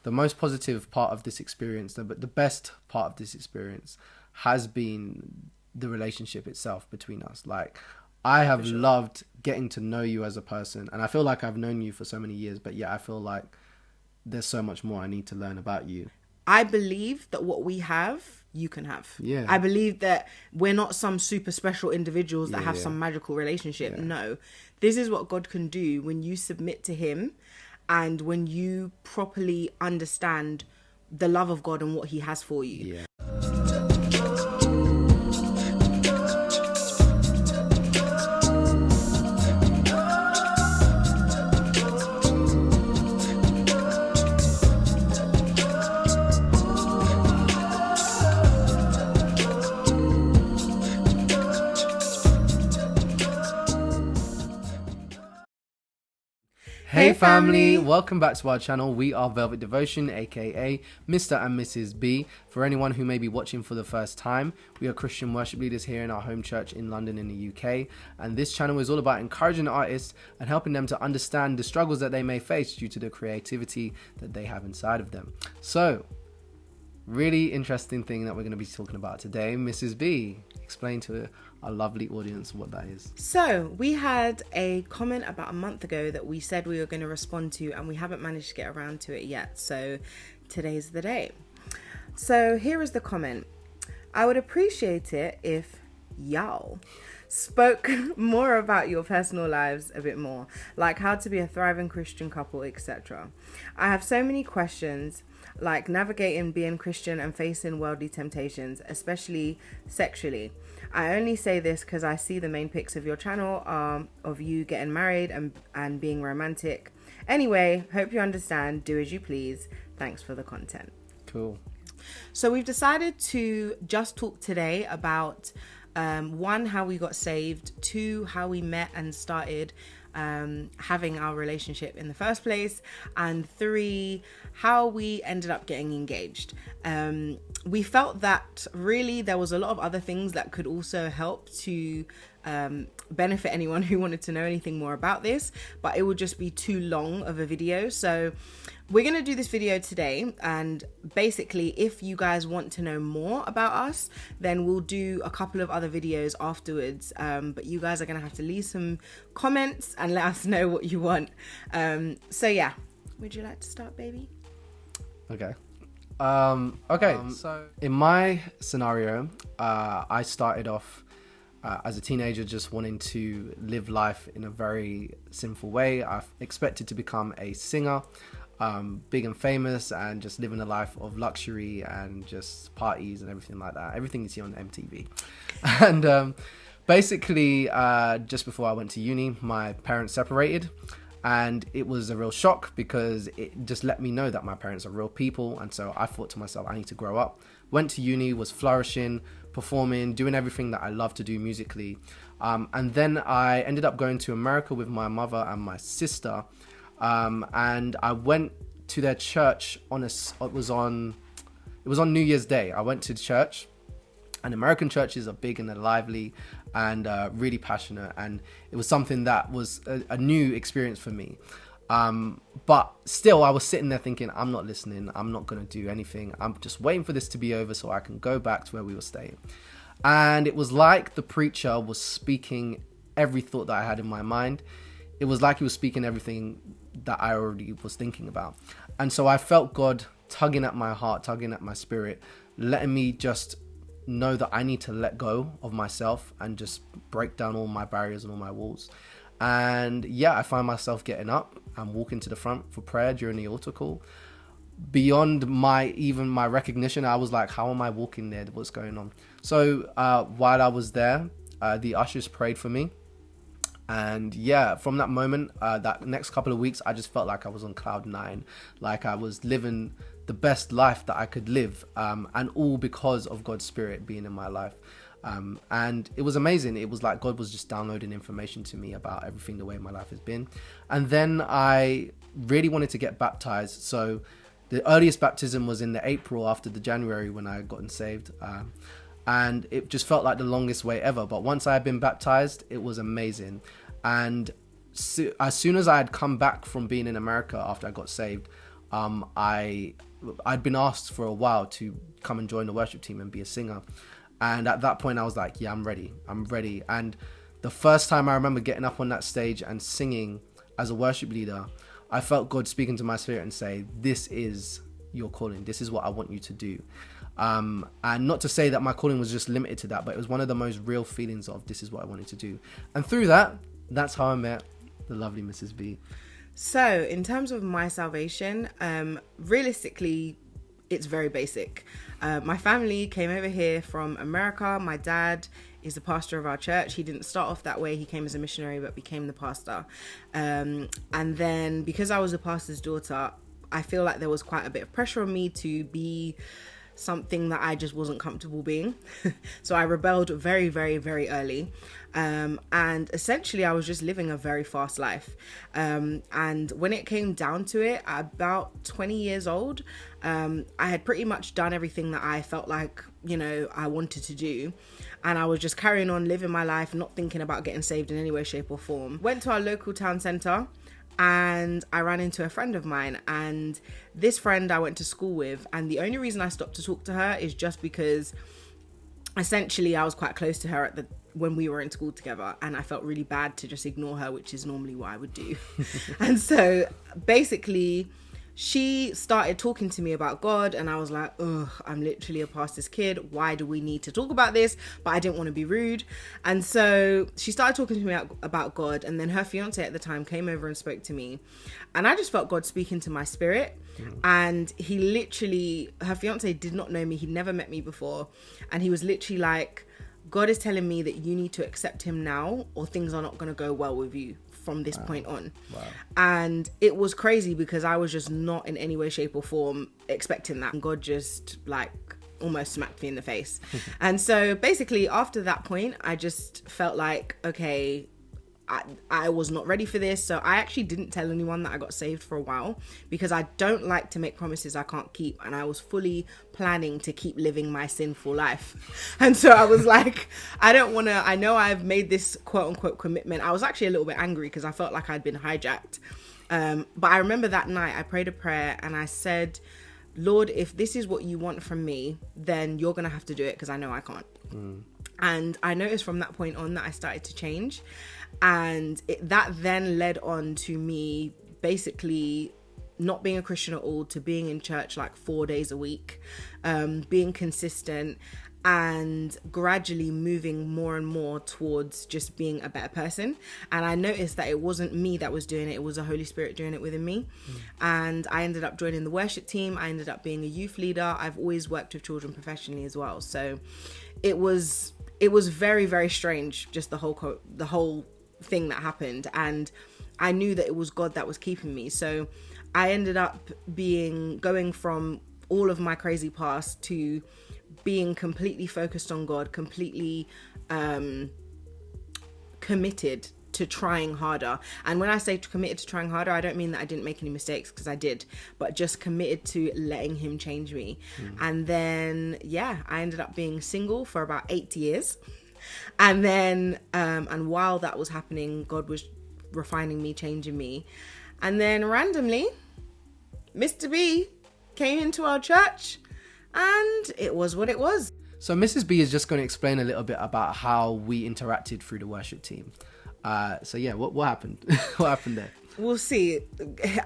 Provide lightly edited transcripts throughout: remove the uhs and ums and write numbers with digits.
the most positive part of this experience, the best part of this experience has been the relationship itself between us. Like, I have loved getting to know you as a person, and I feel like I've known you for so many years, but yeah, I feel like there's so much more I need to learn about you. I believe that what we have, you can have. Yeah. I believe that we're not some super special individuals that have some magical relationship. Yeah. No. This is what God can do when you submit to him and when you properly understand the love of God and what he has for you. Yeah. Hey family, welcome back to our channel. We are Velvet Devotion, aka Mr. and Mrs. B. For anyone who may be watching for the first time, we are Christian worship leaders here in our home church in London in the UK, and this channel is all about encouraging artists and helping them to understand the struggles that they may face due to the creativity that they have inside of them. So, really interesting thing that we're going to be talking about today. Mrs. B, explain to our lovely audience what that is. So we had a comment about a month ago that we said we were going to respond to, and we haven't managed to get around to it yet. So today's the day. So here is the comment. I would appreciate it if y'all spoke more about your personal lives a bit more, like how to be a thriving Christian couple, etc. I have so many questions, like navigating being Christian and facing worldly temptations, especially sexually. I only say this because I see the main pics of your channel of you getting married and being romantic. Anyway, hope you understand. Do as you please. Thanks for the content. Cool. So we've decided to just talk today about one, how we got saved, two, how we met and started having our relationship in the first place, and three, how we ended up getting engaged. We felt that really there was a lot of other things that could also help to benefit anyone who wanted to know anything more about this, but it would just be too long of a video. So we're going to do this video today, and basically if you guys want to know more about us, then we'll do a couple of other videos afterwards, but you guys are going to have to leave some comments and let us know what you want. So yeah, would you like to start, baby? Okay. So in my scenario, I started off as a teenager just wanting to live life in a very sinful way. I expected to become a singer, big and famous, and just living a life of luxury and just parties and everything like that. Everything you see on MTV. And basically, just before I went to uni, my parents separated. And it was a real shock because it just let me know that my parents are real people. And so I thought to myself, I need to grow up. Went to uni, was flourishing, performing, doing everything that I love to do musically. And then I ended up going to America with my mother and my sister. And I went to their church it was on New Year's Day. I went to church. And American churches are big and they're lively and really passionate. And it was something that was a new experience for me. But still, I was sitting there thinking, I'm not listening. I'm not going to do anything. I'm just waiting for this to be over so I can go back to where we were staying. And it was like the preacher was speaking every thought that I had in my mind. It was like he was speaking everything that I already was thinking about. And so I felt God tugging at my heart, tugging at my spirit, letting me just know that I need to let go of myself and just break down all my barriers and all my walls. And yeah, I find myself getting up and walking to the front for prayer during the altar call. Beyond my recognition, I was like, how am I walking there? What's going on? So while I was there, the ushers prayed for me. And yeah, from that moment, that next couple of weeks, I just felt like I was on cloud 9, like I was living the best life that I could live, and all because of God's Spirit being in my life. And it was amazing. It was like God was just downloading information to me about everything, the way my life has been. And then I really wanted to get baptized. So the earliest baptism was in the April after the January when I had gotten saved. And it just felt like the longest wait ever. But once I had been baptized, it was amazing. And as soon as I had come back from being in America after I got saved, I'd been asked for a while to come and join the worship team and be a singer. And at that point I was like, yeah, I'm ready. And the first time I remember getting up on that stage and singing as a worship leader, I felt God speaking to my spirit and say, this is your calling. This is what I want you to do. And not to say that my calling was just limited to that, but it was one of the most real feelings of this is what I wanted to do. And through that, that's how I met the lovely Mrs. B. So in terms of my salvation, realistically, it's very basic. My family came over here from America. My dad is the pastor of our church. He didn't start off that way. He came as a missionary, but became the pastor. And then because I was a pastor's daughter, I feel like there was quite a bit of pressure on me to be something that I just wasn't comfortable being. So I rebelled very, very, very early. And essentially I was just living a very fast life. And when it came down to it, at about 20 years old, I had pretty much done everything that I felt like, I wanted to do. And I was just carrying on living my life, not thinking about getting saved in any way, shape or form. Went to our local town centre and I ran into a friend of mine, and this friend I went to school with, and the only reason I stopped to talk to her is just because essentially I was quite close to her when we were in school together, and I felt really bad to just ignore her, which is normally what I would do. And so basically she started talking to me about God, and I was like, ugh, I'm literally a pastor's kid. Why do we need to talk about this? But I didn't want to be rude. And so she started talking to me about God, and then her fiance at the time came over and spoke to me. And I just felt God speaking to my spirit. And her fiance did not know me. He'd never met me before. And he was literally like, God is telling me that you need to accept him now, or things are not going to go well with you from this point on. Wow. And it was crazy because I was just not in any way, shape or form expecting that. And God just almost smacked me in the face. And so basically after that point, I just felt like, okay, I was not ready for this. So I actually didn't tell anyone that I got saved for a while, because I don't like to make promises I can't keep. And I was fully planning to keep living my sinful life. And so I was like, I know I've made this quote unquote commitment. I was actually a little bit angry because I felt like I'd been hijacked. But I remember that night I prayed a prayer and I said, Lord, if this is what you want from me, then you're going to have to do it, because I know I can't. And I noticed from that point on that I started to change. And that then led on to me basically not being a Christian at all, to being in church 4 days a week, being consistent, and gradually moving more and more towards just being a better person. And I noticed that it wasn't me that was doing it. It was the Holy Spirit doing it within me. And I ended up joining the worship team. I ended up being a youth leader. I've always worked with children professionally as well. So it was very, very strange, just the whole thing that happened. And I knew that it was God that was keeping me. So I ended up going from all of my crazy past to being completely focused on God, completely committed to trying harder. And when I say committed to trying harder, I don't mean that I didn't make any mistakes, because I did, but just committed to letting him change me. And then I ended up being single for about 8 years. And then and while that was happening, God was refining me, changing me. And then randomly Mr. B came into our church, and it was what it was. So Mrs. B is just going to explain a little bit about how we interacted through the worship team. What happened? What happened there? We'll see.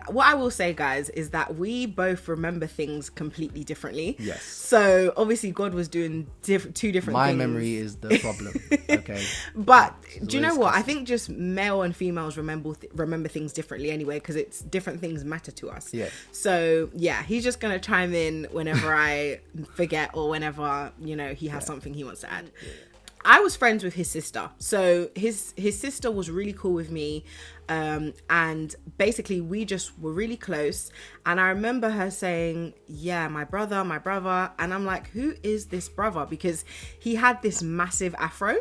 What I will say, guys, is that we both remember things completely differently. Yes. So obviously God was doing two different things. My memory is the problem. Okay. But do you know what? I think just male and females remember things differently anyway, because it's different things matter to us. Yeah. So he's just going to chime in whenever I forget, or whenever, he has something he wants to add. Yeah. I was friends with his sister. So his sister was really cool with me. And basically we just were really close. And I remember her saying, yeah, my brother. And I'm like, who is this brother? Because he had this massive afro.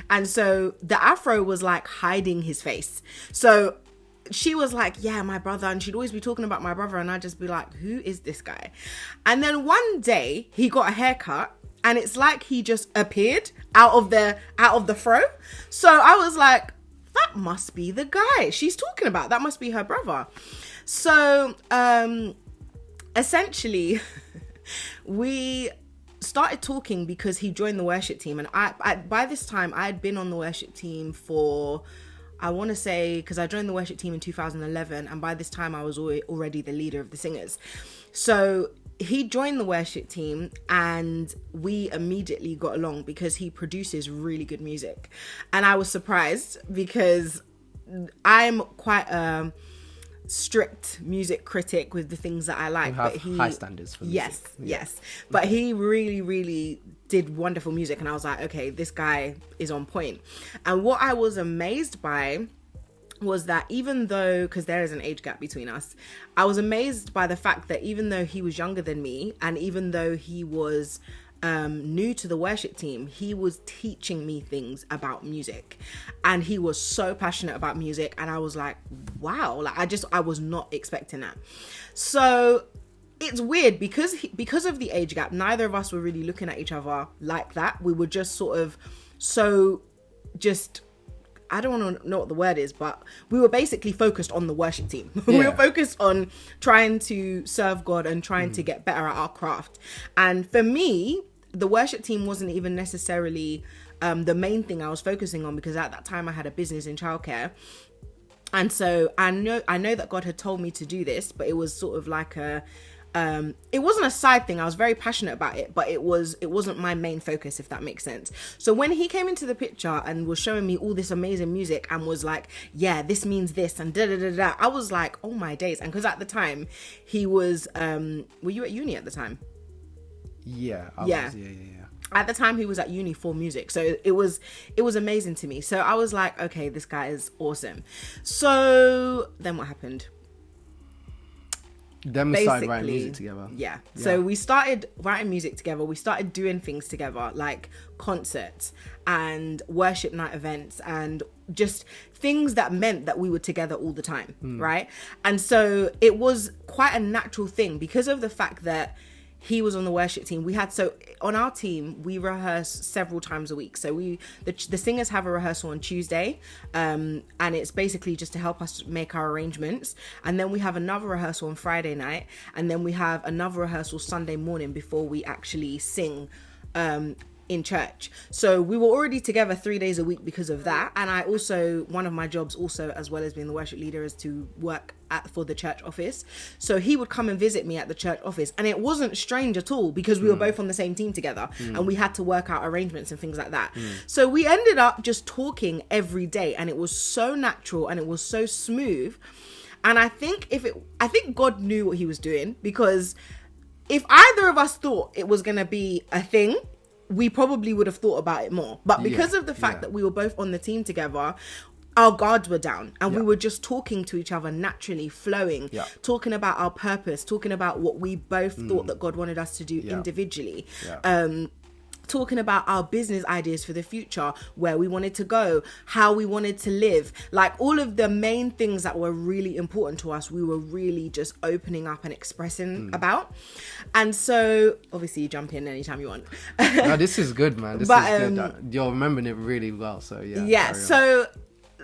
And so the afro was hiding his face. So she was like, yeah, my brother. And she'd always be talking about my brother. And I'd just be like, who is this guy? And then one day he got a haircut. And it's like he just appeared out of the fro. So I was like, that must be the guy she's talking about. That must be her brother. So essentially, we started talking because he joined the worship team, and I by this time I had been on the worship team for, I want to say, because I joined the worship team in 2011, and by this time I was already the leader of the singers. So he joined the worship team and we immediately got along because he produces really good music. And I was surprised because I'm quite a strict music critic with the things that I like. You have but he, high standards for music. Yes. But he really, really did wonderful music, and I was like, okay, this guy is on point. And what I was amazed by was that even though, because there is an age gap between us, I was amazed by the fact that even though he was younger than me, and even though he was new to the worship team, he was teaching me things about music, and he was so passionate about music, and I was like, wow, like I was not expecting that. So it's weird because of the age gap, neither of us were really looking at each other like that. We were just sort of I don't want to know what the word is, but we were basically focused on the worship team. Yeah. We were focused on trying to serve God and trying to get better at our craft. And for me, the worship team wasn't even necessarily the main thing I was focusing on, because at that time I had a business in childcare. And so I know that God had told me to do this, but it was sort of like it wasn't a side thing. I was very passionate about it, but it wasn't my main focus, if that makes sense. So when he came into the picture and was showing me all this amazing music and was like, yeah, this means this and da da da da, I was like, oh my days. And because at the time he was were you at uni at the time? Yeah. Yeah. At the time he was at uni for music, so it was amazing to me. So I was like, okay, this guy is awesome. So then what happened? Then we started writing music together. Yeah. So we started writing music together. We started doing things together, like concerts and worship night events and just things that meant that we were together all the time, right? And so it was quite a natural thing because of the fact that he was on the worship team. On our team, we rehearse several times a week. So the singers have a rehearsal on Tuesday, and it's basically just to help us make our arrangements. And then we have another rehearsal on Friday night, and then we have another rehearsal Sunday morning before we actually sing in church. So we were already together 3 days a week because of that. And I also, one of my jobs also, as well as being the worship leader, is to work for the church office. So he would come and visit me at the church office, and it wasn't strange at all because we were both on the same team together, and we had to work out arrangements and things like that. So we ended up just talking every day, and it was so natural and it was so smooth. And I think God knew what he was doing, because if either of us thought it was going to be a thing, we probably would have thought about it more. But because of the fact that we were both on the team together, our guards were down, and we were just talking to each other naturally, flowing, talking about our purpose, talking about what we both thought that God wanted us to do individually. Talking about our business ideas for the future, where we wanted to go, how we wanted to live, like all of the main things that were really important to us, we were really just opening up and expressing about. And so obviously you jump in anytime you want. No, this is good, man. This is good. You're remembering it really well. So yeah. So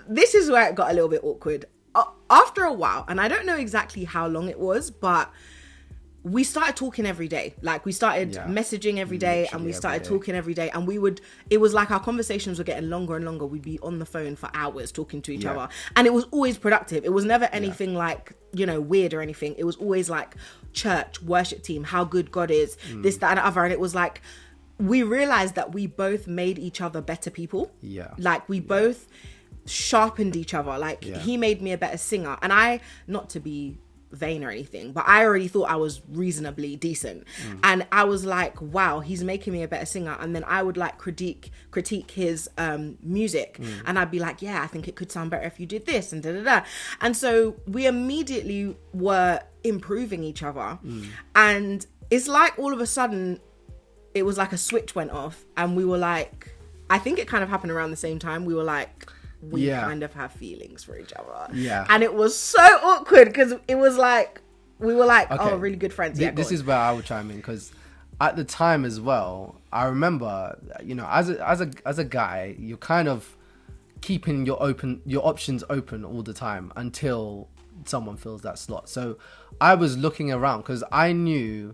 this is where it got a little bit awkward after a while, and I don't know exactly how long it was, but we started talking every day. Like we started messaging every day, literally, and we started talking every day, and it was like our conversations were getting longer and longer. We'd be on the phone for hours talking to each other, and it was always productive. It was never anything like, weird or anything. It was always like church, worship team, how good God is, this, that, and the other. And it was like, we realized that we both made each other better people. Yeah. Like we both sharpened each other. Like he made me a better singer, and I, not to be vain or anything, but I already thought I was reasonably decent, and I was like, wow, he's making me a better singer. And then I would like critique his music, and I'd be like, yeah, I think it could sound better if you did this, and da da da. And so we immediately were improving each other, and it's like all of a sudden it was like a switch went off, and we were like, I think it kind of happened around the same time. We were like, we kind of have feelings for each other. Yeah. And it was so awkward because it was like, we were like, okay, oh, really good friends. Yeah, this is where I would chime in, because at the time as well, I remember, as a guy, you're kind of keeping your options open all the time until someone fills that slot. So I was looking around because I knew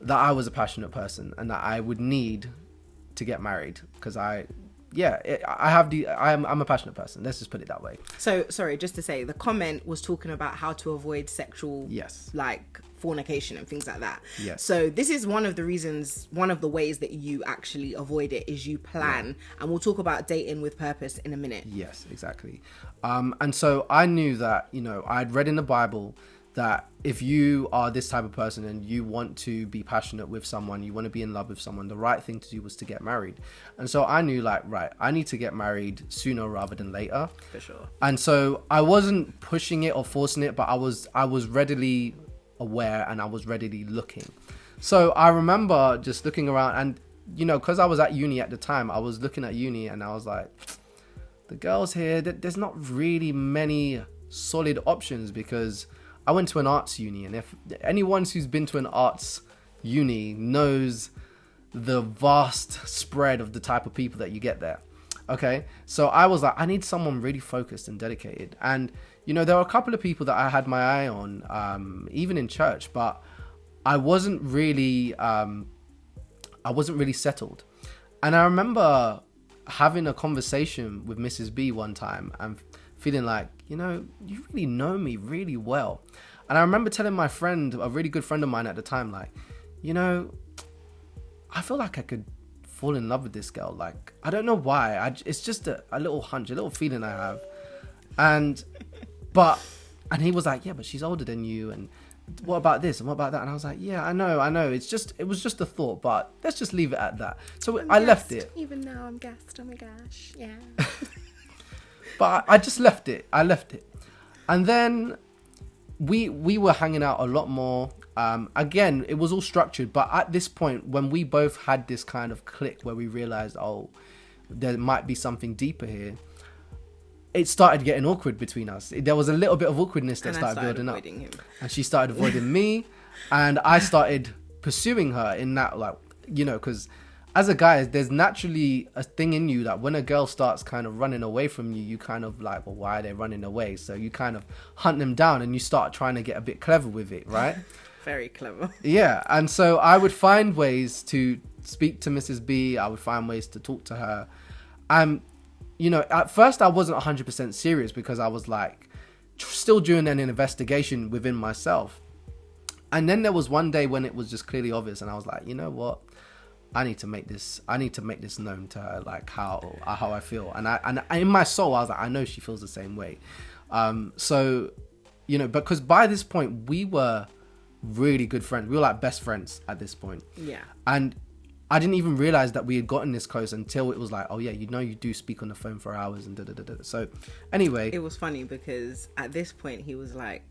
that I was a passionate person and that I would need to get married because I'm a passionate person. Let's just put it that way. So, sorry, just to say, the comment was talking about how to avoid sexual, like fornication and things like that. Yes. So this is one of the ways that you actually avoid it is you plan. And we'll talk about dating with purpose in a minute. Yes, exactly. And so I knew that, I'd read in the Bible that if you are this type of person and you want to be passionate with someone, you want to be in love with someone, the right thing to do was to get married. And so I knew I need to get married sooner rather than later. For sure. And so I wasn't pushing it or forcing it, but I was readily aware and I was readily looking. So I remember just looking around and, because I was at uni at the time, I was looking at uni and I was like, the girls here, there's not really many solid options because I went to an arts uni, and if anyone who's been to an arts uni knows the vast spread of the type of people that you get there. Okay, so I was like, I need someone really focused and dedicated. And there were a couple of people that I had my eye on, even in church, but I wasn't really settled. And I remember having a conversation with Mrs. B one time and feeling like, you really know me really well. And I remember telling my friend, a really good friend of mine at the time, like, I feel like I could fall in love with this girl. Like, I don't know why. It's just a little hunch, a little feeling I have. And he was like, yeah, but she's older than you. And what about this? And what about that? And I was like, yeah, I know. It was just a thought, but let's just leave it at that. So I left it. Even now I'm gassed. Oh my gosh. Yeah. But I just left it. And then we were hanging out a lot more. Again, it was all structured. But at this point, when we both had this kind of click where we realized, there might be something deeper here, it started getting awkward between us. There was a little bit of awkwardness that started building up. Him. And she started avoiding me. And I started pursuing her in that, because as a guy, there's naturally a thing in you that when a girl starts kind of running away from you, you kind of like, well, why are they running away? So you kind of hunt them down and you start trying to get a bit clever with it, right? Very clever. Yeah. And so I would find ways to speak to Mrs. B. I would find ways to talk to her. At first I wasn't 100% serious because I was like still doing an investigation within myself. And then there was one day when it was just clearly obvious and I was like, you know what? I need to make this known to her, like how I feel. And in my soul, I was like, I know she feels the same way. Because by this point, we were really good friends. We were like best friends at this point. Yeah. And I didn't even realize that we had gotten this close until it was like, oh yeah, you do speak on the phone for hours and da-da-da-da. So anyway. It was funny because at this point, he was like,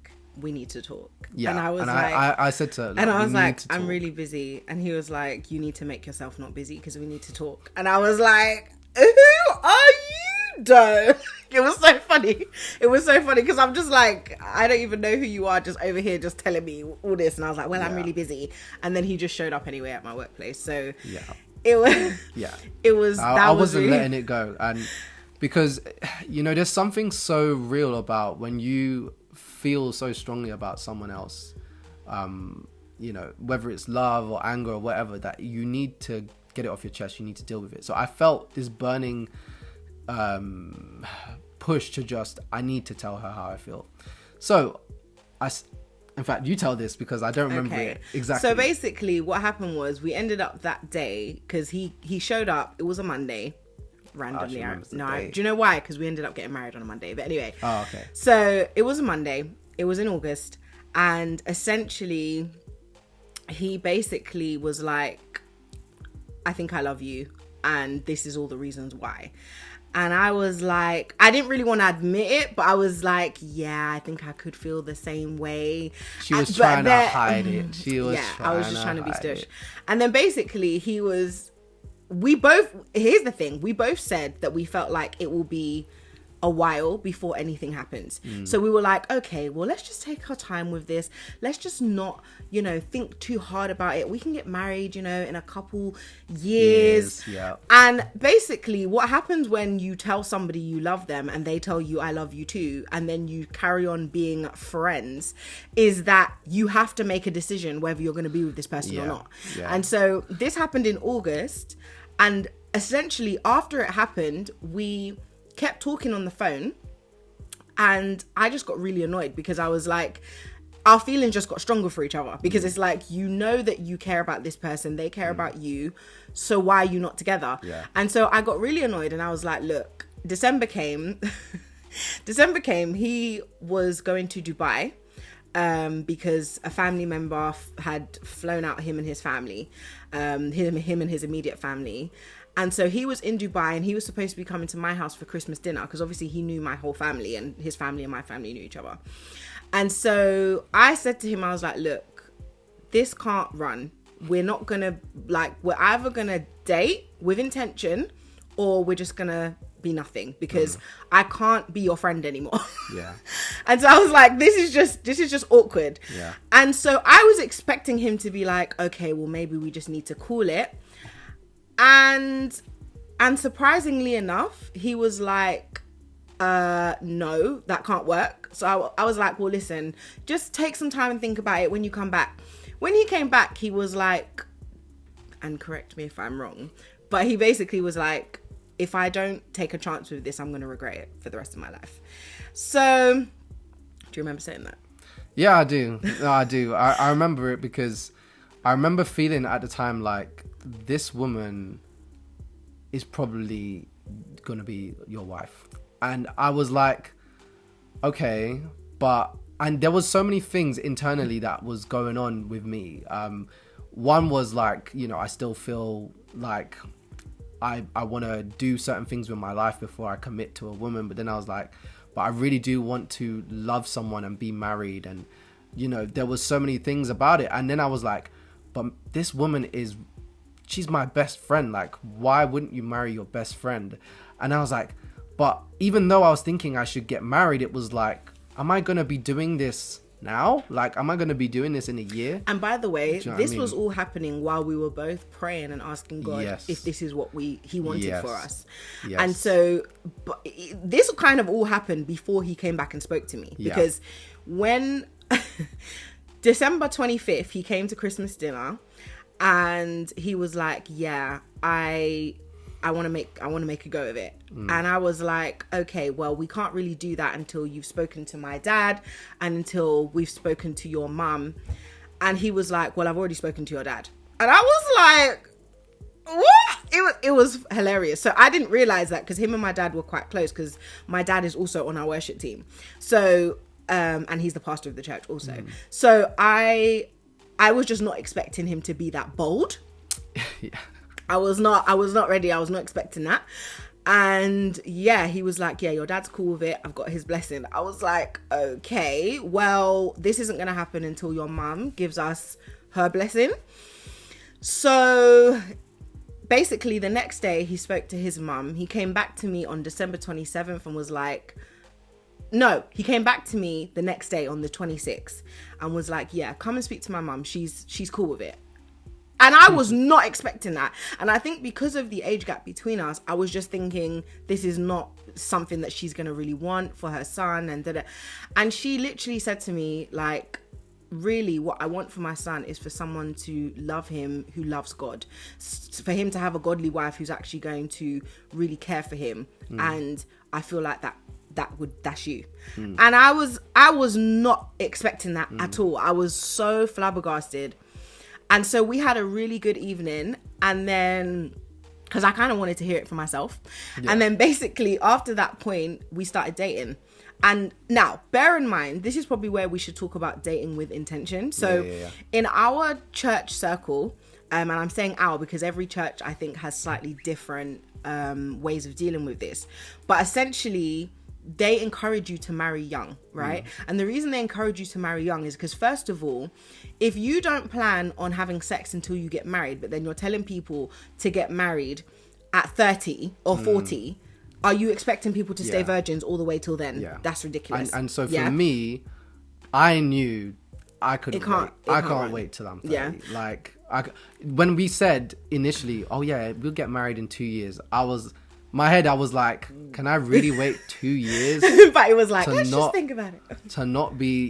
we need to talk. Yeah. And I was I said to her, and I was like, I'm really busy. And he was like, you need to make yourself not busy because we need to talk. And I was like, who are you, though? It was so funny. Because I'm just like, I don't even know who you are, just over here just telling me all this. And I was like, well, I'm really busy. And then he just showed up anyway at my workplace. So yeah, it was, it was, I wasn't letting it go. And because, there's something so real about when you feel so strongly about someone else, whether it's love or anger or whatever, that you need to get it off your chest. You need to deal with it. So I felt this burning push to I need to tell her how I feel. So in fact, you tell this because I don't remember it exactly. So basically what happened was we ended up that day because he showed up. It was a Monday. Randomly. Do you know why? Because we ended up getting married on a Monday. But anyway. Oh, okay. So it was a Monday. It was in August. And essentially, he basically was like, I think I love you. And this is all the reasons why. And I was like, I didn't really want to admit it, but I was like, yeah, I think I could feel the same way. She was trying to hide it. I was just trying to be stush. And then basically here's the thing. We both said that we felt like it will be a while before anything happens. So we were like, okay, well, let's just take our time with this. Let's just not, think too hard about it. We can get married, in a couple years. Yeah. And basically what happens when you tell somebody you love them and they tell you I love you too, and then you carry on being friends, is that you have to make a decision whether you're going to be with this person or not. Yeah. And so this happened in August, and essentially after it happened, we kept talking on the phone, and I just got really annoyed because I was like, our feelings just got stronger for each other, because it's like, that you care about this person, they care about you, so why are you not together? And so I got really annoyed, and I was like, look, December came, he was going to Dubai because a family member had flown out him and his family, him and his immediate family. And so he was in Dubai, and he was supposed to be coming to my house for Christmas dinner, because obviously he knew my whole family, and his family and my family knew each other. And so I said to him, I was like, look, this can't run. We're not going to, we're either going to date with intention, or we're just going to be nothing, because I can't be your friend anymore. Yeah. And so I was like, this is just awkward. Yeah. And so I was expecting him to be like, okay, well, maybe we just need to call it. And surprisingly enough, he was like, no, that can't work. So I was like, well, listen, just take some time and think about it when you come back. When he came back, he was like, and correct me if I'm wrong, but he basically was like, if I don't take a chance with this, I'm going to regret it for the rest of my life. So, do you remember saying that? Yeah, I do. No, I do. I remember it, because I remember feeling at the time like, this woman is probably going to be your wife. And I was like, okay, and there was so many things internally that was going on with me. One was like, I still feel like I want to do certain things with my life before I commit to a woman. But then I was like, but I really do want to love someone and be married. And, there was so many things about it. And then I was like, but this woman she's my best friend. Like, why wouldn't you marry your best friend? And I was like, but even though I was thinking I should get married, it was like, am I going to be doing this now? Like, am I going to be doing this in a year? And by the way, this was all happening while we were both praying and asking God if this is what he wanted for us. Yes. And so, but this kind of all happened before he came back and spoke to me. Because when December 25th, he came to Christmas dinner, and he was like, yeah, I want to make a go of it. And I was like, okay, well, we can't really do that until you've spoken to my dad and until we've spoken to your mum. And he was like, well, I've already spoken to your dad. And I was like, what? It was hilarious. So I didn't realize that, because him and my dad were quite close, because my dad is also on our worship team. So, and he's the pastor of the church also. So I was just not expecting him to be that bold. Yeah. I was not ready. I was not expecting that. And yeah, he was like, yeah, your dad's cool with it. I've got his blessing. I was like, okay, well, this isn't going to happen until your mum gives us her blessing. So basically the next day he spoke to his mum. He came back to me on December 27th and was like, no, he came back to me the next day on the 26th and was like, yeah, come and speak to my mum. She's cool with it. And I was not expecting that. And I think because of the age gap between us, I was just thinking, this is not something that she's going to really want for her son. And she literally said to me, like, really what I want for my son is for someone to love him who loves God, for him to have a godly wife who's actually going to really care for him. And I feel like that's you. And I was not expecting that at all. I was so flabbergasted. And so we had a really good evening, and then, because I kind of wanted to hear it for myself. Yeah. And then basically after that point, we started dating. And now, bear in mind, this is probably where we should talk about dating with intention. So in our church circle, and I'm saying our because every church I think has slightly different ways of dealing with this. But essentially, they encourage you to marry young, right? And the reason they encourage you to marry young is because, first of all, if you don't plan on having sex until you get married, but then you're telling people to get married at 30 or 40, are you expecting people to stay Yeah. virgins all the way till then? Yeah. That's ridiculous. And so for Yeah. me, I knew I couldn't It can't- wait. I can't can't run. wait till I'm 30. Yeah. Like, when we said initially, oh yeah, we'll get married in 2 years, my head, I was like, can I really wait 2 years But it was like, to let's just not- think about it. to not be,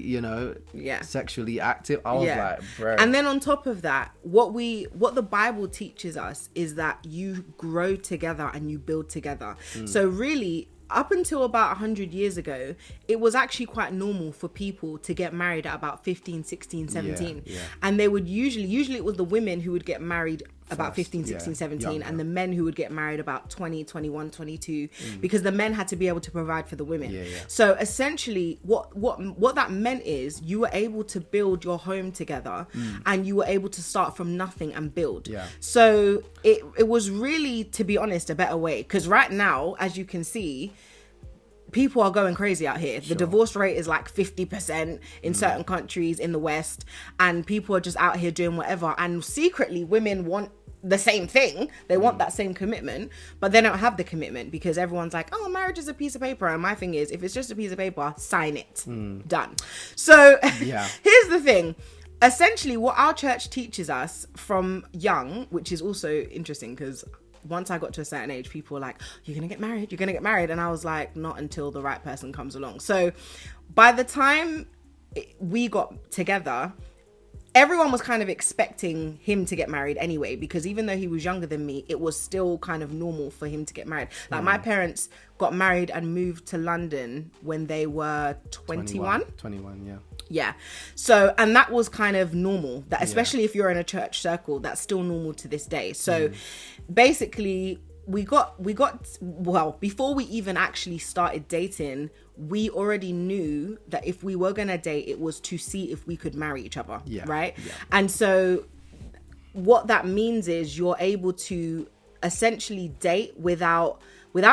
Yeah. sexually active? I was like, bro. And then on top of that, what the Bible teaches us is that you grow together and you build together. So really, up until about 100 years ago, it was actually quite normal for people to get married at about 15, 16, 17. Yeah. And they would usually it was the women who would get married about First, 15, 16, yeah, 17, younger. and the men who would get married about 20, 21, 22, because the men had to be able to provide for the women. Yeah. So essentially, what that meant is you were able to build your home together, and you were able to start from nothing and build. Yeah. So it was really, to be honest, a better way. Because right now, as you can see, people are going crazy out here. The divorce rate is like 50% in certain countries in the West, and people are just out here doing whatever. And secretly, women want the same thing. They want that same commitment, but they don't have the commitment because everyone's like, oh, marriage is a piece of paper. And my thing is, if it's just a piece of paper, sign it. Done. So Yeah. here's the thing. Essentially, what our church teaches us from young, which is also interesting because once I got to a certain age, people were like, you're going to get married. And I was like, not until the right person comes along. So by the time we got together, everyone was kind of expecting him to get married anyway, because even though he was younger than me, it was still kind of normal for him to get married. Like my parents got married and moved to London when they were 21. 21, yeah. Yeah. So, and that was kind of normal, that especially if you're in a church circle, that's still normal to this day. So basically we got well, before we even actually started dating, we already knew that if we were going to date, it was to see if we could marry each other. Yeah. Right. Yeah. And so what that means is you're able to essentially date without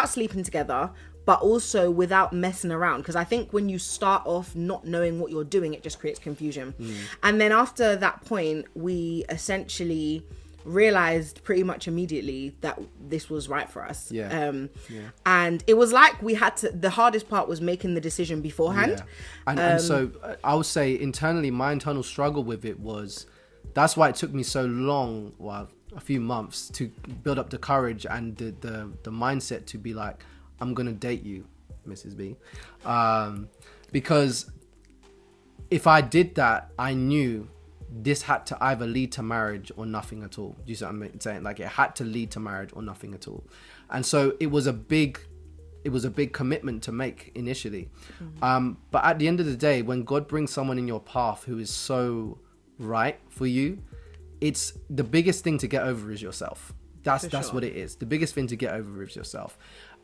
sleeping together, but also without messing around. Because I think when you start off not knowing what you're doing, it just creates confusion. And then after that point, we essentially realized pretty much immediately that this was right for us. And it was like the hardest part was making the decision beforehand. And so I would say internally, my internal struggle with it was, that's why it took me so long, well, a few months, to build up the courage and the mindset to be like, I'm gonna date you, Mrs. B, because if I did that, I knew this had to either lead to marriage or nothing at all. Do you see what I'm saying? Like, it had to lead to marriage or nothing at all. And so it was a big commitment to make initially. But at the end of the day, when God brings someone in your path who is so right for you, it's the biggest thing to get over is yourself. That's what it is. The biggest thing to get over is yourself.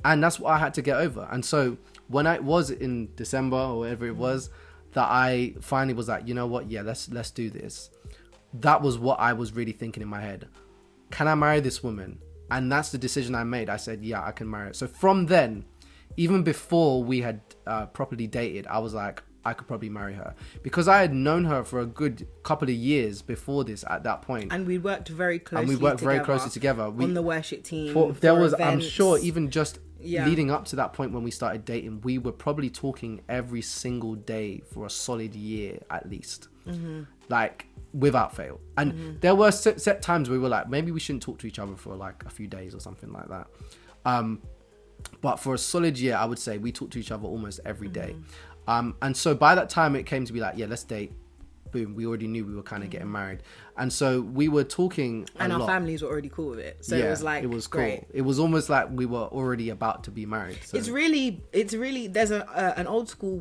And that's what I had to get over. And so when I was in December or whatever it was, that I finally was like, you know what? Yeah, let's do this. That was what I was really thinking in my head. Can I marry this woman? And that's the decision I made. I said, yeah, I can marry her. So from then, even before we had properly dated, I was like, I could probably marry her, because I had known her for a good couple of years before this at that point. And we worked very closely together. On the worship team. I'm sure even just leading up to that point when we started dating, we were probably talking every single day for a solid year at least. Like, without fail. And there were set times where we were like, maybe we shouldn't talk to each other for like a few days or something like that. But for a solid year, I would say we talked to each other almost every day. And so by that time it came to be like, yeah, let's date. Boom, we already knew we were kind of getting married. And so we were talking a and our lot. families were already cool with it. So it was like, it was great. cool. It was almost like we were already about to be married. So. It's really, there's an old school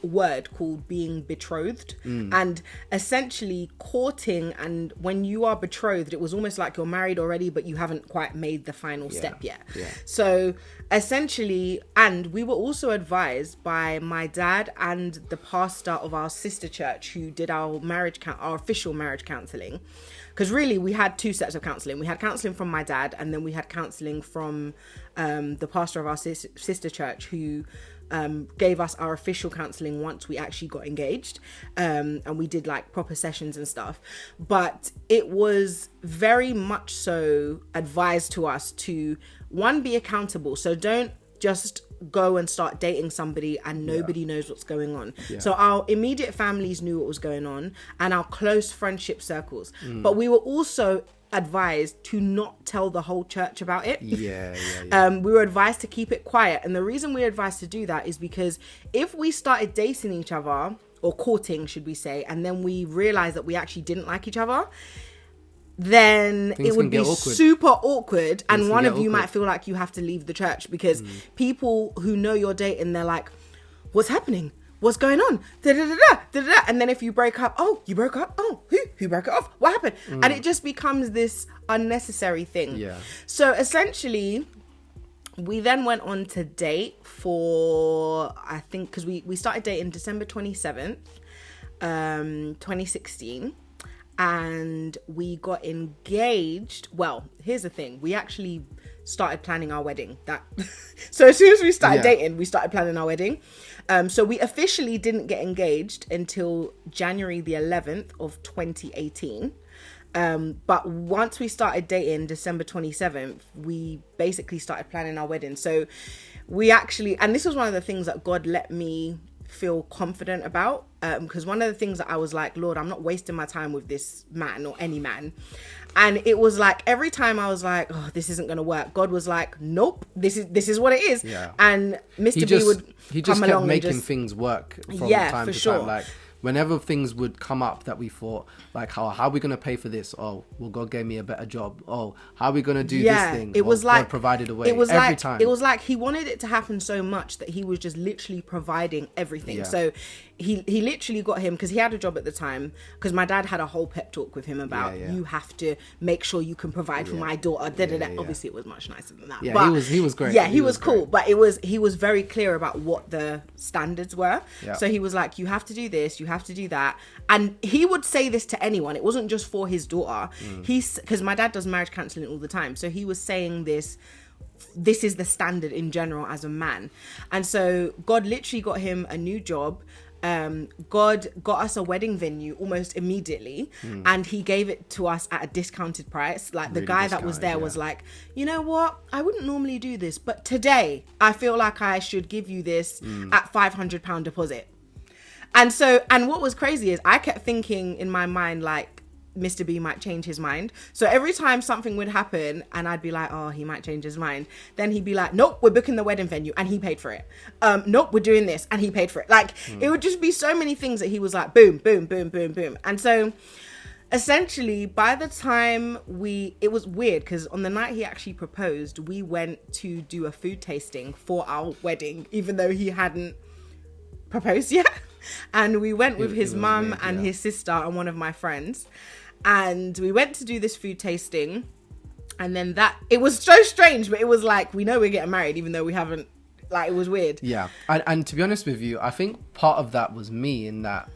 word called being betrothed, and essentially courting. And when you are betrothed, it was almost like you're married already, but you haven't quite made the final step yet. So essentially, and we were also advised by my dad and the pastor of our sister church who did our official marriage counseling. Because really, we had two sets of counselling. We had counselling from my dad, and then we had counselling from the pastor of our sister church, who gave us our official counselling once we actually got engaged. And we did like proper sessions and stuff. But it was very much so advised to us to, one, be accountable. So don't just go and start dating somebody and nobody knows what's going on. So our immediate families knew what was going on, and our close friendship circles. But we were also advised to not tell the whole church about it. We were advised to keep it quiet. And the reason we were advised to do that is because if we started dating each other, or courting, should we say, and then we realized that we actually didn't like each other, then it would be super awkward, and one of you might feel like you have to leave the church, because people who know you're dating, they're like, what's happening? What's going on? Da-da-da-da. And then if you break up, oh, you broke up? Oh, who broke it off? What happened? And it just becomes this unnecessary thing. So essentially, we then went on to date for, I think, because we started dating December 27th, 2016. And we got engaged. Well, here's the thing. We actually started planning our wedding. So as soon as we started dating, we started planning our wedding. So we officially didn't get engaged until January the 11th of 2018. But once we started dating, December 27th, we basically started planning our wedding. So we actually, and this was one of the things that God let me feel confident about, because one of the things that I was like, Lord, I'm not wasting my time with this man or any man. And it was like every time I was like, oh, this isn't gonna work, God was like, nope, this is what it is. And Mr. B would come along kept making things work from time to time. Like whenever things would come up that we thought, like, how are we going to pay for this? Oh, well, God gave me a better job. Oh, how are we going to do this thing? It was like, God provided a way. It was every time. It was like he wanted it to happen so much that he was just literally providing everything. So he literally got him, because he had a job at the time, because my dad had a whole pep talk with him about you have to make sure you can provide for my daughter. Obviously, it was much nicer than that. Yeah, but he was great. Yeah, he was cool, but he was very clear about what the standards were. So he was like, you have to do this, you have to do that. And he would say this to anyone. It wasn't just for his daughter. Because my dad does marriage counseling all the time. So he was saying this is the standard in general as a man. And so God literally got him a new job. God got us a wedding venue almost immediately, and he gave it to us at a discounted price. Like the guy that was there was like, you know what, I wouldn't normally do this, but today I feel like I should give you this at £500 deposit. And what was crazy is I kept thinking in my mind, like, Mr. B might change his mind. So every time something would happen and I'd be like, oh, he might change his mind, then he'd be like, nope, we're booking the wedding venue, and he paid for it. Nope, we're doing this, and he paid for it. Like it would just be so many things that he was like, boom, boom, boom, boom, boom. And so essentially by the time it was weird, because on the night he actually proposed, we went to do a food tasting for our wedding, even though he hadn't proposed yet. And we went with his mum and his sister and one of my friends. And we went to do this food tasting. And then it was so strange, but it was like, we know we're getting married, even though we haven't, like, it was weird. Yeah. And to be honest with you, I think part of that was me, in that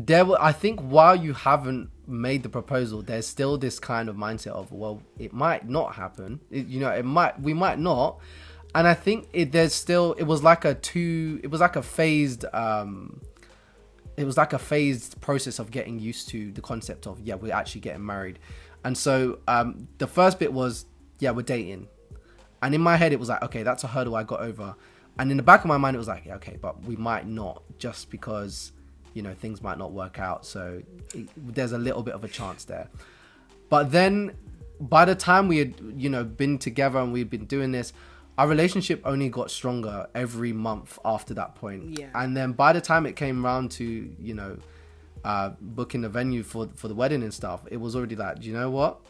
I think while you haven't made the proposal, there's still this kind of mindset of, well, it might not happen. We might not. And I think it was like a phased process of getting used to the concept of, we're actually getting married. And so the first bit was, we're dating. And in my head, it was like, okay, that's a hurdle I got over. And in the back of my mind, it was like, okay, but we might not, just because, things might not work out. So there's a little bit of a chance there. But then by the time we had, been together and we'd been doing this, our relationship only got stronger every month after that point. Yeah. And then by the time it came around to, booking the venue for the wedding and stuff, it was already like, do you know what?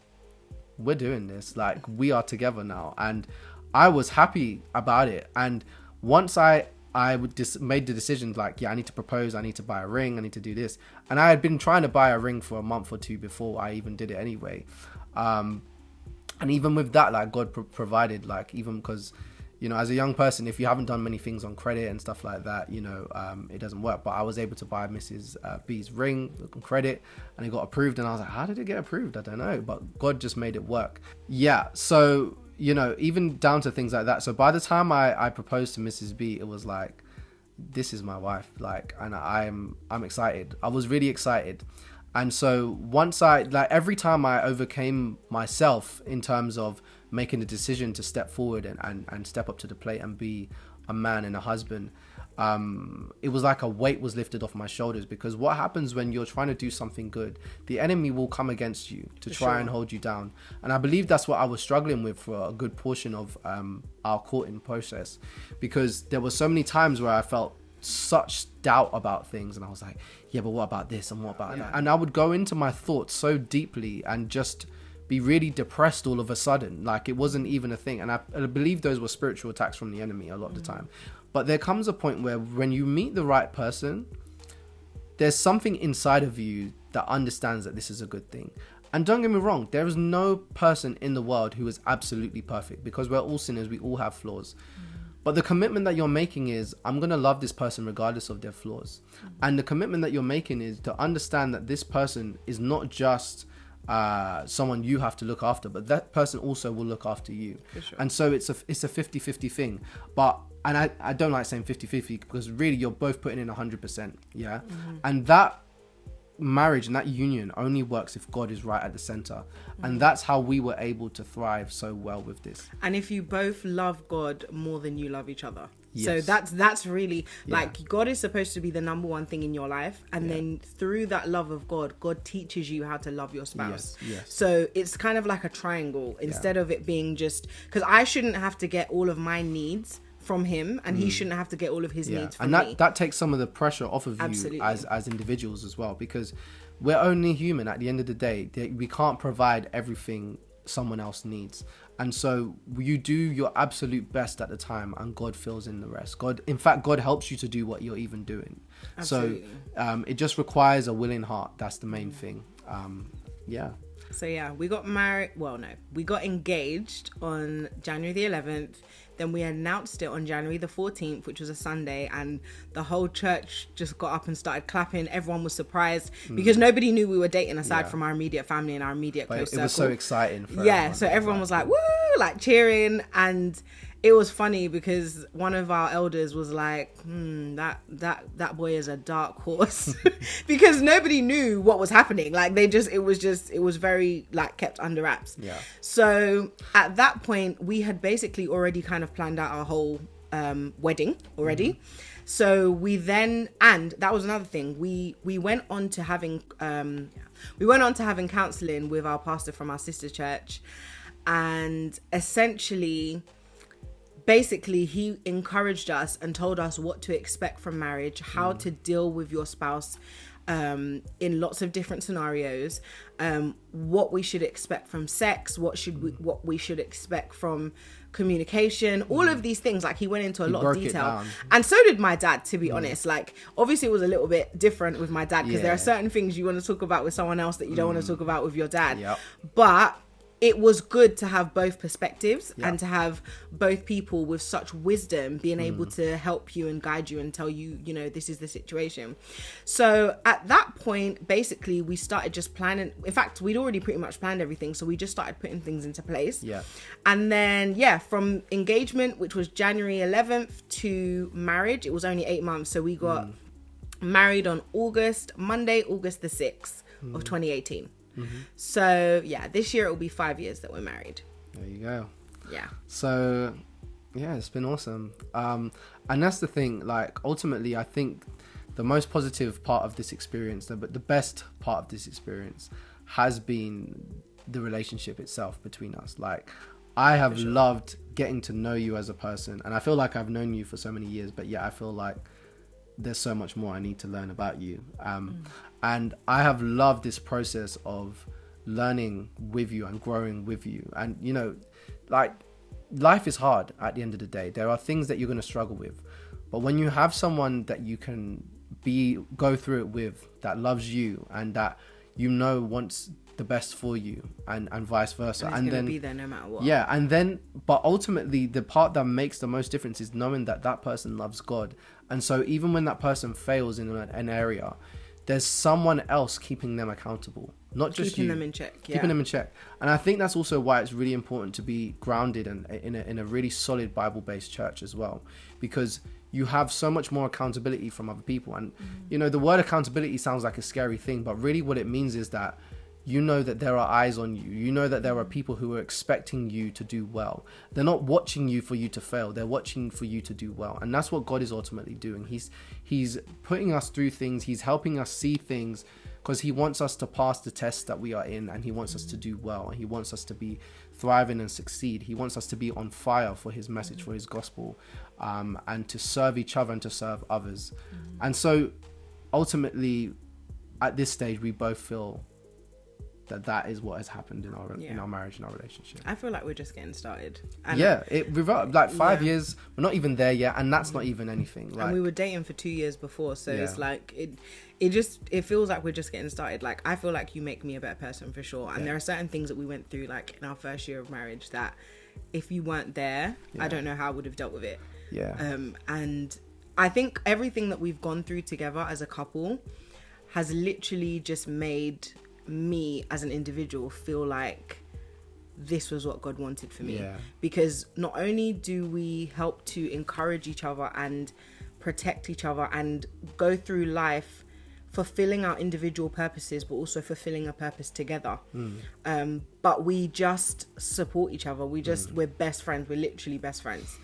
We're doing this. Like, we are together now. And I was happy about it. And once I made the decision, like, I need to propose, I need to buy a ring, I need to do this. And I had been trying to buy a ring for a month or two before I even did it anyway. And even with that, like, God provided, like, even because, as a young person, if you haven't done many things on credit and stuff like that, it doesn't work. But I was able to buy Mrs. B's ring on credit, and it got approved. And I was like, how did it get approved? I don't know. But God just made it work. Yeah. So, even down to things like that. So by the time I proposed to Mrs. B, it was like, this is my wife. Like, and I'm excited. I was really excited. And so every time I overcame myself in terms of making a decision to step forward and step up to the plate and be a man and a husband, it was like a weight was lifted off my shoulders. Because what happens when you're trying to do something good, the enemy will come against you to try and hold you down. And I believe that's what I was struggling with for a good portion of our courting process, because there were so many times where I felt such doubt about things, and I was like, yeah, but what about this and what about that? And I would go into my thoughts so deeply and just be really depressed all of a sudden, like it wasn't even a thing. And I believe those were spiritual attacks from the enemy a lot of the time. But there comes a point where when you meet the right person, there's something inside of you that understands that this is a good thing. And don't get me wrong, there is no person in the world who is absolutely perfect, because we're all sinners, we all have flaws. But the commitment that you're making is, I'm going to love this person regardless of their flaws. And the commitment that you're making is to understand that this person is not just someone you have to look after, but that person also will look after you. Sure. And so it's a 50-50 thing. And I don't like saying 50-50, because really you're both putting in 100%. Yeah. And that marriage and that union only works if God is right at the center. And that's how we were able to thrive so well with this. And if you both love God more than you love each other. Yes. So that's really like, God is supposed to be the number one thing in your life, and then through that love of God teaches you how to love your spouse. Yes. So it's kind of like a triangle, instead of it being just, because I shouldn't have to get all of my needs from him, and he shouldn't have to get all of his needs from me. And that takes some of the pressure off of you as individuals as well, because we're only human at the end of the day. We can't provide everything someone else needs. And so you do your absolute best at the time, and God fills in the rest. God helps you to do what you're even doing. Absolutely. So it just requires a willing heart. That's the main thing. So we got married. Well, no, we got engaged on January the 11th. Then we announced it on January the 14th, which was a Sunday, and the whole church just got up and started clapping. Everyone was surprised because nobody knew we were dating aside from our immediate family and our immediate close circle. It was so exciting for everyone. So everyone was like, woo, like cheering. And it was funny because one of our elders was like, that boy is a dark horse, because nobody knew what was happening. Like it was very like kept under wraps. Yeah. So at that point, we had basically already kind of planned out our whole wedding already. So we then, and that was another thing, we went on to having counseling with our pastor from our sister church, and essentially, basically, he encouraged us and told us what to expect from marriage, how to deal with your spouse in lots of different scenarios, what we should expect from sex, what we should expect from communication, all of these things. Like, he went into a lot of detail, and so did my dad, to be honest. Like, obviously it was a little bit different with my dad, because there are certain things you want to talk about with someone else that you don't want to talk about with your dad. But it was good to have both perspectives and to have both people with such wisdom being able to help you and guide you and tell you, this is the situation. So at that point, basically, we started just planning. In fact, we'd already pretty much planned everything. So we just started putting things into place. Yeah. And then, from engagement, which was January 11th, to marriage, it was only 8 months. So we got married on Monday, August the 6th of 2018. So this year it will be 5 years that we're married. There you go. Yeah. So it's been awesome. And that's the thing, like, ultimately I think the most positive part of this experience, but the best part of this experience has been the relationship itself between us. Like, I have loved getting to know you as a person, and I feel like I've known you for so many years, but I feel like there's so much more I need to learn about you. And I have loved this process of learning with you and growing with you. And, like, life is hard at the end of the day. There are things that you're going to struggle with. But when you have someone that you can go through it with, that loves you and that wants the best for you, and vice versa, and then be there no matter what. And then, but ultimately the part that makes the most difference is knowing that person loves God. And so even when that person fails in an area, there's someone else keeping them accountable, not just keeping them in check. Keeping them in check. And I think that's also why it's really important to be grounded and in a really solid Bible-based church as well, because you have so much more accountability from other people. And you know, the word accountability sounds like a scary thing, but really what it means is that you know that there are eyes on you. You know that there are people who are expecting you to do well. They're not watching you for you to fail. They're watching for you to do well. And that's what God is ultimately doing. He's putting us through things. He's helping us see things because he wants us to pass the test that we are in, and he wants us to do well. And he wants us to be thriving and succeed. He wants us to be on fire for his message, for his gospel, and to serve each other and to serve others. And so ultimately at this stage, we both feel that is what has happened in our marriage and our relationship. I feel like we're just getting started. And We've like 5 years. We're not even there yet, and that's not even anything. Like, and we were dating for 2 years before, so it's like it feels like we're just getting started. Like, I feel like you make me a better person for sure. And there are certain things that we went through, like in our first year of marriage, that if you weren't there, I don't know how I would have dealt with it. And I think everything that we've gone through together as a couple has literally just made me as an individual feel like this was what God wanted for me. Because not only do we help to encourage each other and protect each other and go through life fulfilling our individual purposes, but also fulfilling a purpose together, but we just support each other. We're best friends. We're literally best friends.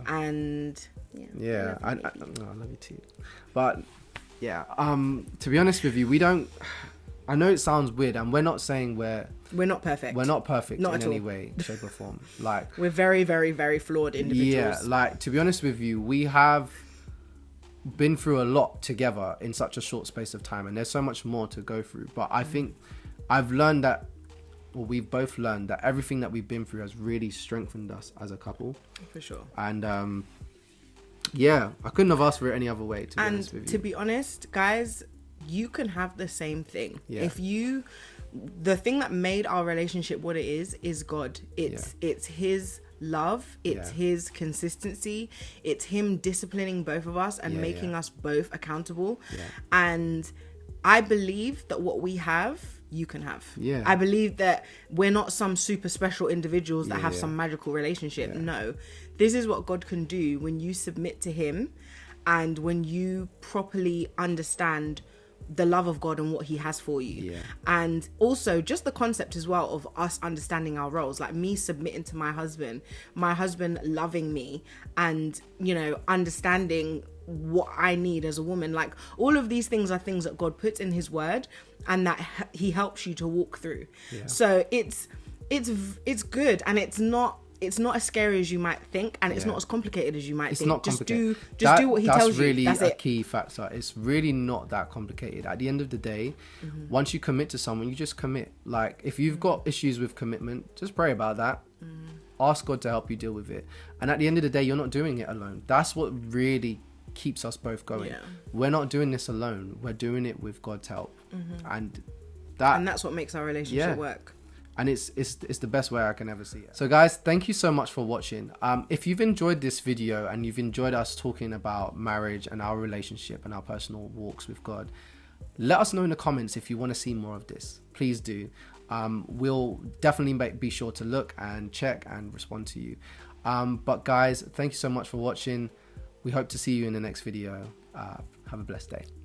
And I love you too. But to be honest with you, we don't, I know it sounds weird, and we're not saying we're not perfect. We're not perfect in any way, shape or form. Like, we're very, very, very flawed individuals. Like, to be honest with you, we have been through a lot together in such a short space of time, and there's so much more to go through. But I think I've learned that, or we've both learned that everything that we've been through has really strengthened us as a couple. For sure. And I couldn't have asked for it any other way, to be honest with you. To be honest, guys, you can have the same thing. The thing that made our relationship what it is God. It's his love, it's his consistency, it's him disciplining both of us and making us both accountable. And I believe that what we have, you can have. I believe that we're not some super special individuals that have some magical relationship. No, this is what God can do when you submit to him and when you properly understand the love of God and what he has for you. And also just the concept as well of us understanding our roles, like me submitting to my husband loving me, and you know, understanding what I need as a woman. Like, all of these things are things that God puts in his word and that he helps you to walk through. So it's good, and it's not as scary as you might think, and it's not as complicated as you might think. Not just complicated. do what he tells you. That's really a key factor. It's really not that complicated. At the end of the day, once you commit to someone, you just commit. Like, if you've got issues with commitment, just pray about that. Ask God to help you deal with it. And at the end of the day, you're not doing it alone. That's what really keeps us both going. We're not doing this alone. We're doing it with God's help. And that's what makes our relationship work. And it's the best way I can ever see it. So guys, thank you so much for watching. If you've enjoyed this video and you've enjoyed us talking about marriage and our relationship and our personal walks with God, let us know in the comments if you want to see more of this. Please do. We'll definitely be sure to look and check and respond to you. But guys, thank you so much for watching. We hope to see you in the next video. Have a blessed day.